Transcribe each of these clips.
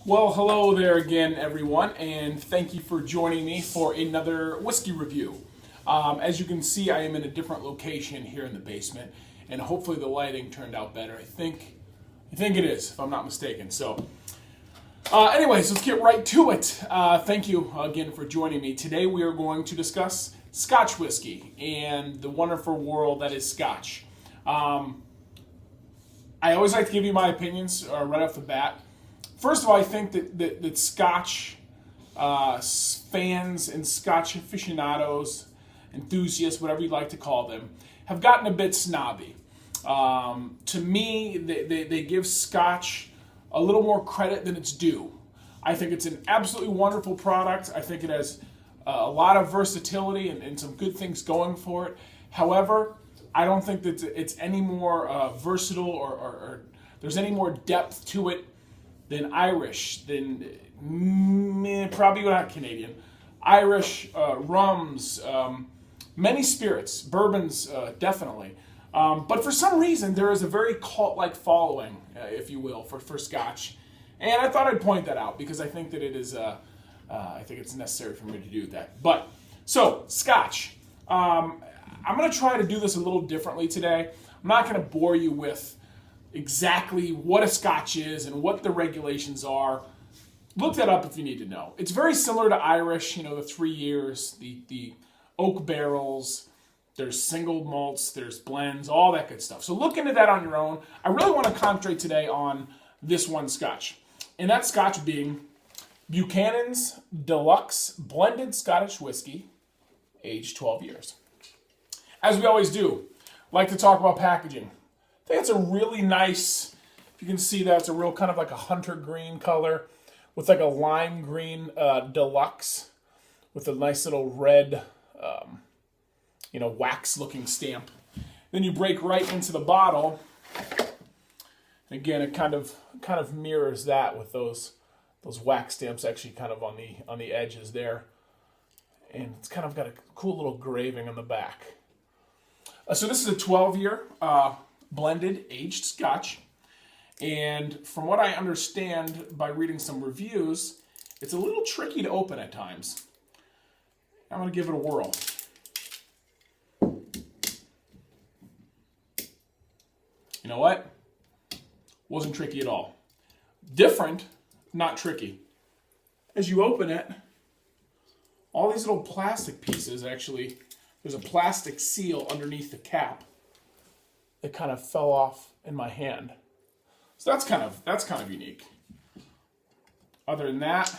Well, hello there again, everyone, and thank you for joining me for another whiskey review. As you can see, I am in a different location here in the basement, and hopefully the lighting turned out better. I think it is, if I'm not mistaken. So, anyways, let's get right to it. Thank you again for joining me. Today we are going to discuss Scotch whiskey and the wonderful world that is Scotch. I always like to give you my opinions right off the bat. First of all, I think that Scotch fans and Scotch aficionados, enthusiasts, whatever you'd like to call them, have gotten a bit snobby. To me, they give Scotch a little more credit than it's due. I think it's an absolutely wonderful product. I think it has a lot of versatility and some good things going for it. However, I don't think that it's any more versatile or there's any more depth to it than Irish, than probably not Canadian, Irish, rums, many spirits, bourbons, definitely. But for some reason, there is a very cult-like following, if you will, for Scotch. And I thought I'd point that out because I think that it is, I think it's necessary for me to do that. But, so, Scotch. I'm going to try to do this a little differently today. I'm not going to bore you with exactly what a Scotch is and what the regulations are. Look that up if you need to know. It's very similar to Irish, the 3 years, the oak barrels, there's single malts, there's blends, all that good stuff. So look into that on your own. I really want to concentrate today on this one Scotch. And that Scotch being Buchanan's Deluxe Blended Scottish Whiskey, aged 12 years. As we always do, like to talk about packaging. I think it's a really nice, if you can see that, it's a real kind of like a hunter green color with like a lime green deluxe with a nice little red, wax looking stamp. Then you break right into the bottle. Again, it kind of mirrors that with those wax stamps actually kind of on the edges there. And it's kind of got a cool little engraving on the back. So this is a 12-year blended aged Scotch, and from what I understand by reading some reviews, it's a little tricky to open at times. I'm going to give it a whirl. You know what? Wasn't tricky at all. Different, not tricky. As you open it, all these little plastic pieces actually, there's a plastic seal underneath the cap. It kind of fell off in my hand. So that's kind of unique. Other than that,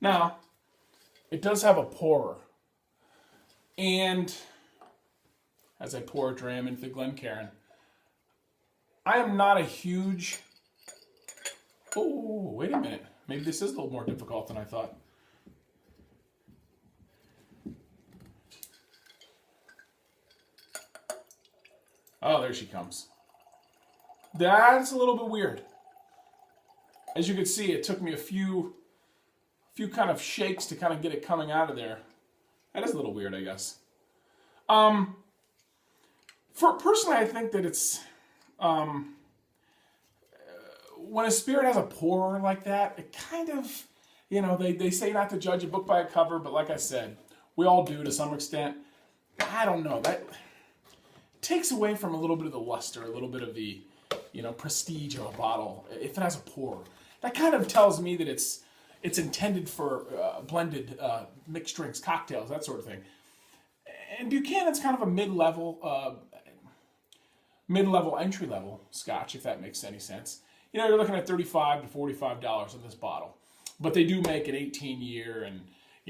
now, it does have a pourer. And as I pour a dram into the Glencairn, I am not a huge... Oh, wait a minute. Maybe this is a little more difficult than I thought. Oh, there she comes. That's a little bit weird. As you can see, it took me a few kind of shakes to kind of get it coming out of there. That is a little weird, I guess. Personally, I think that it's when a spirit has a pourer like that, it kind of, they say not to judge a book by a cover, but like I said, we all do to some extent. I don't know, that takes away from a little bit of the luster, a little bit of the, prestige of a bottle if it has a pour. That kind of tells me that it's intended for blended mixed drinks, cocktails, that sort of thing. And Buchanan's kind of a mid-level, entry-level Scotch, if that makes any sense. You're looking at $35 to $45 on this bottle, but they do make an 18-year and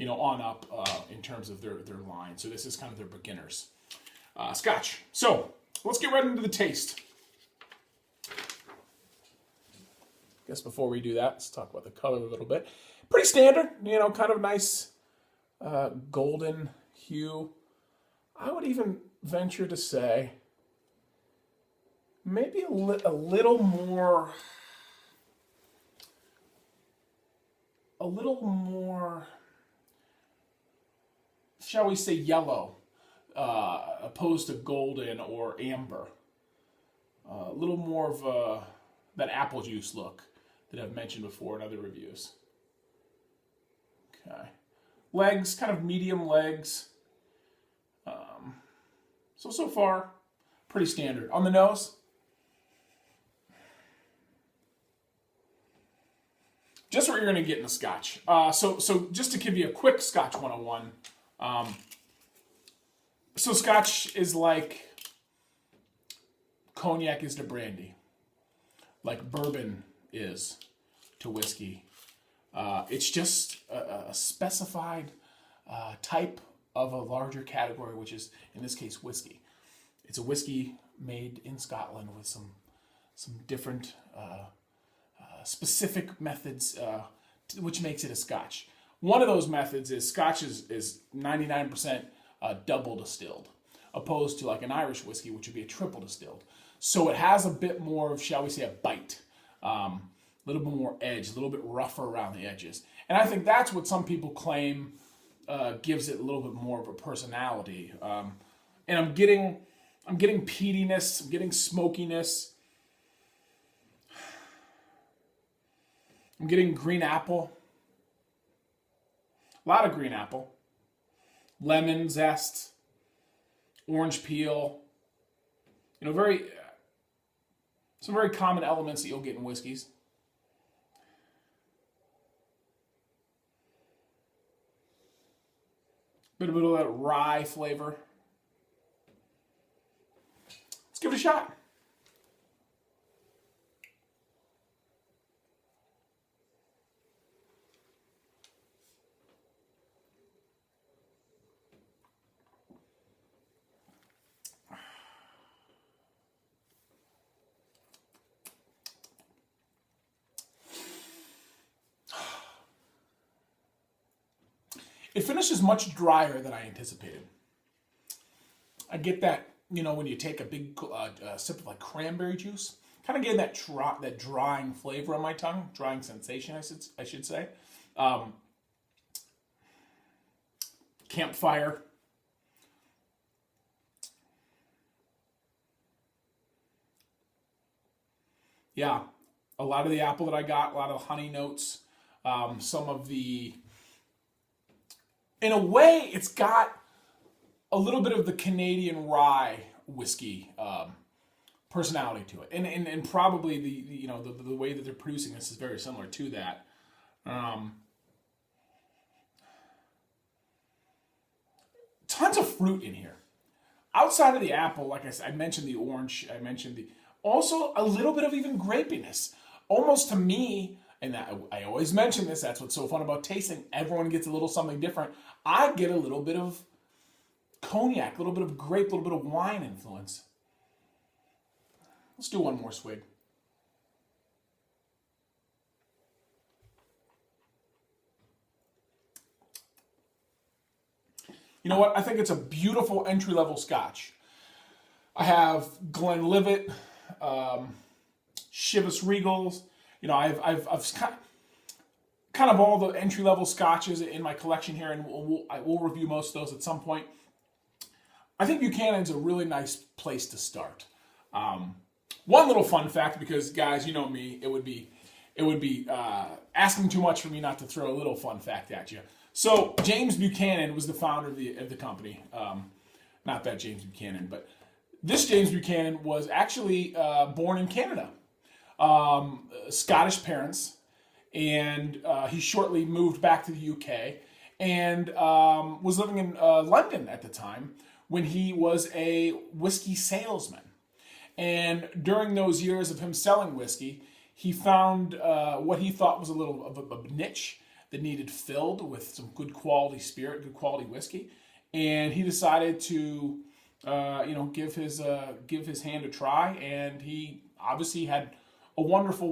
on up in terms of their line. So this is kind of their beginners. Scotch. So, let's get right into the taste. I guess before we do that, let's talk about the color a little bit. Pretty standard, kind of nice golden hue. I would even venture to say maybe a little more, shall we say, yellow. Opposed to golden or amber. A little more of a that apple juice look that I've mentioned before in other reviews. Okay. Legs, kind of medium legs. So far, pretty standard. On the nose, just what you're going to get in a Scotch. So just to give you a quick Scotch 101. So Scotch is like cognac is to brandy, like bourbon is to whiskey. It's just a specified type of a larger category, which is, in this case, whiskey. It's a whiskey made in Scotland with some different specific methods, which makes it a Scotch. One of those methods is Scotch is 99% double distilled, opposed to like an Irish whiskey, which would be a triple distilled. So it has a bit more of, shall we say, a bite, a little bit more edge, a little bit rougher around the edges. And I think that's what some people claim gives it a little bit more of a personality. And I'm getting peatiness, I'm getting smokiness. I'm getting green apple. A lot of green apple. Lemon zest. Orange peel. You know, some very common elements that you'll get in whiskeys. Bit of that rye flavor. Let's give it a shot. It finishes much drier than I anticipated. I get that, you know, when you take a big sip of like cranberry juice, kind of getting that drying flavor on my tongue, drying sensation, I should say. Campfire. Yeah, a lot of the apple that I got, a lot of honey notes, some of the... In a way, it's got a little bit of the Canadian rye whiskey personality to it, and probably the way that they're producing this is very similar to that. Tons of fruit in here. Outside of the apple, like I said, I mentioned the orange. I mentioned also a little bit of even grapiness, almost to me. And I always mention this, that's what's so fun about tasting. Everyone gets a little something different. I get a little bit of cognac, a little bit of grape, a little bit of wine influence. Let's do one more swig. You know what? I think it's a beautiful entry-level Scotch. I have Glenlivet, Chivas Regals. You know, I've kind of all the entry-level Scotches in my collection here, and we'll review most of those at some point. I think Buchanan's a really nice place to start. One little fun fact, because guys, you know me, it would be asking too much for me not to throw a little fun fact at you. So James Buchanan was the founder of the company. Not that James Buchanan, but this James Buchanan was actually born in Canada. Scottish parents, and he shortly moved back to the UK and was living in London at the time when he was a whiskey salesman. And during those years of him selling whiskey, he found what he thought was a little of a niche that needed filled with some good quality spirit, good quality whiskey, and he decided to give his hand a try, and he obviously had a wonderful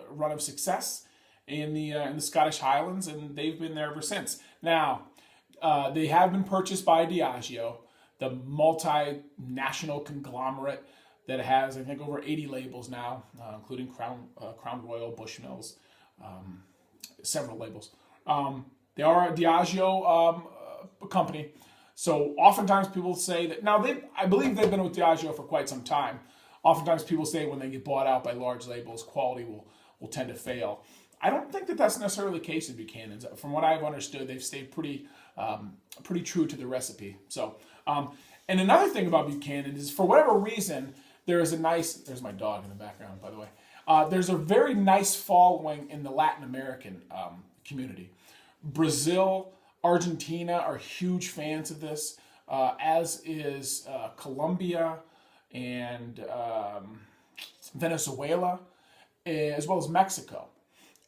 run of success in the Scottish Highlands, and they've been there ever since. Now, they have been purchased by Diageo, the multinational conglomerate that has, I think, over 80 labels now, including Crown Royal, Bushmills, several labels. They are a Diageo company, so oftentimes people say that. Now, I believe they've been with Diageo for quite some time. oftentimes people say when they get bought out by large labels, quality will tend to fail. I don't think that that's necessarily the case in Buchanan's. From what I've understood, they've stayed pretty true to the recipe. So, and another thing about Buchanan is, for whatever reason, there's my dog in the background, by the way. There's a very nice following in the Latin American community. Brazil, Argentina are huge fans of this, as is Colombia and Venezuela, as well as Mexico.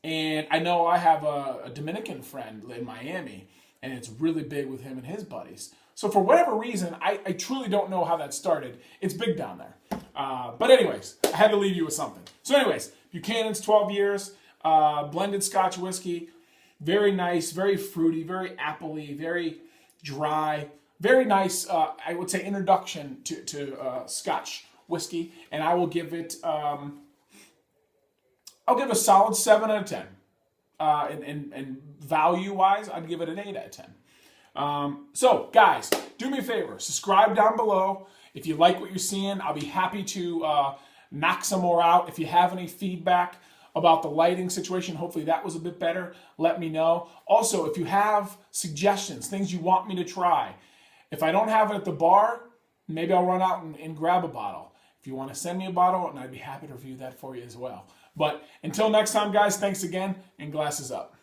And I know I have a Dominican friend in Miami, and it's really big with him and his buddies. So for whatever reason, I truly don't know how that started. It's big down there. But anyways, I had to leave you with something. So anyways, Buchanan's 12 years, blended Scotch whiskey. Very nice, very fruity, very appley, very dry. Very nice, I would say, introduction to Scotch whiskey. And I will give it, I'll give a solid 7 out of 10. And value-wise, I'd give it an 8 out of 10. So, guys, do me a favor. Subscribe down below. If you like what you're seeing, I'll be happy to knock some more out. If you have any feedback about the lighting situation, hopefully that was a bit better, let me know. Also, if you have suggestions, things you want me to try, if I don't have it at the bar, maybe I'll run out and grab a bottle. If you want to send me a bottle, and I'd be happy to review that for you as well. But until next time, guys, thanks again, and glasses up.